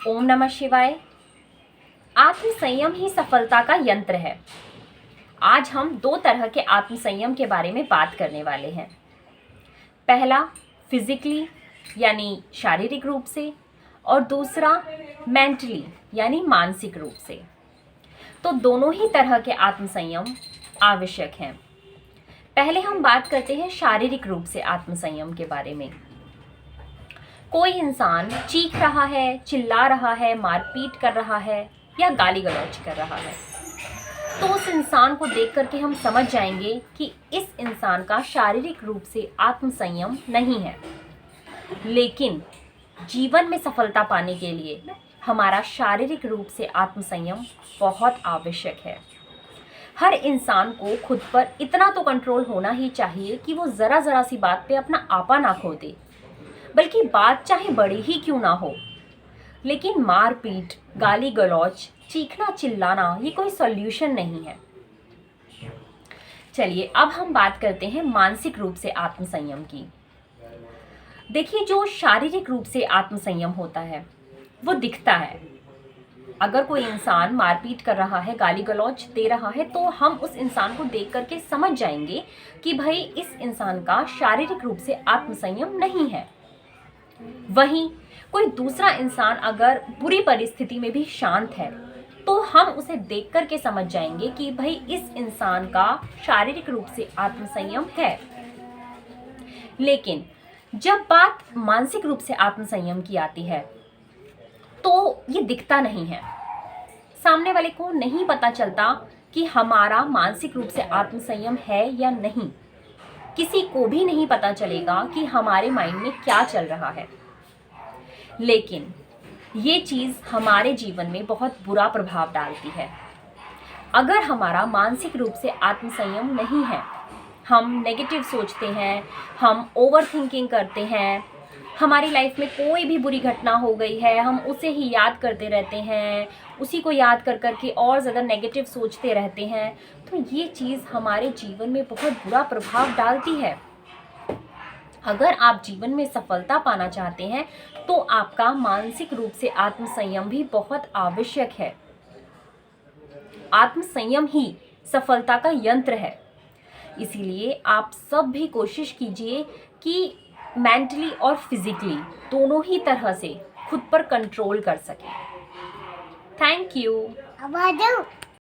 ओम नमः शिवाय। आत्म संयम ही सफलता का यंत्र है। आज हम दो तरह के आत्म संयम के बारे में बात करने वाले हैं। पहला फिजिकली यानी शारीरिक रूप से, और दूसरा मेंटली यानी मानसिक रूप से। तो दोनों ही तरह के आत्म संयम आवश्यक हैं। पहले हम बात करते हैं शारीरिक रूप से आत्म संयम के बारे में। कोई इंसान चीख रहा है, चिल्ला रहा है, मारपीट कर रहा है या गाली गलौज कर रहा है, तो उस इंसान को देख करके हम समझ जाएंगे कि इस इंसान का शारीरिक रूप से आत्म संयम नहीं है। लेकिन जीवन में सफलता पाने के लिए हमारा शारीरिक रूप से आत्म संयम बहुत आवश्यक है। हर इंसान को खुद पर इतना तो कंट्रोल होना ही चाहिए कि वो ज़रा ज़रा सी बात पे अपना आपा ना खो दे, बल्कि बात चाहे बड़ी ही क्यों ना हो, लेकिन मारपीट, गाली गलौज, चीखना चिल्लाना ये कोई सॉल्यूशन नहीं है। चलिए अब हम बात करते हैं मानसिक रूप से आत्म संयम की। देखिए, जो शारीरिक रूप से आत्म संयम होता है वो दिखता है। अगर कोई इंसान मारपीट कर रहा है, गाली गलौज दे रहा है, तो हम उस इंसान को देख करके समझ जाएंगे कि भाई इस इंसान का शारीरिक रूप से आत्म संयम नहीं है। वहीं कोई दूसरा इंसान अगर बुरी परिस्थिति में भी शांत है, तो हम उसे देख करके समझ जाएंगे कि भाई इस इंसान का शारीरिक रूप से आत्म संयम है। लेकिन जब बात मानसिक रूप से आत्म संयम की आती है तो ये दिखता नहीं है। सामने वाले को नहीं पता चलता कि हमारा मानसिक रूप से आत्म संयम है या नहीं। किसी को भी नहीं पता चलेगा कि हमारे माइंड में क्या चल रहा है। लेकिन ये चीज़ हमारे जीवन में बहुत बुरा प्रभाव डालती है। अगर हमारा मानसिक रूप से आत्म संयम नहीं है, हम नेगेटिव सोचते हैं, हम ओवर थिंकिंग करते हैं, हमारी लाइफ में कोई भी बुरी घटना हो गई है, हम उसे ही याद करते रहते हैं, उसी को याद कर कर के और ज़्यादा नेगेटिव सोचते रहते हैं, तो ये चीज़ हमारे जीवन में बहुत बुरा प्रभाव डालती है। अगर आप जीवन में सफलता पाना चाहते हैं तो आपका मानसिक रूप से आत्म संयम भी बहुत आवश्यक है। आत्म संयम ही सफलता का यंत्र है। इसीलिए आप सब भी कोशिश कीजिए कि मेंटली और फिजिकली दोनों ही तरह से खुद पर कंट्रोल कर सकें। Thank you.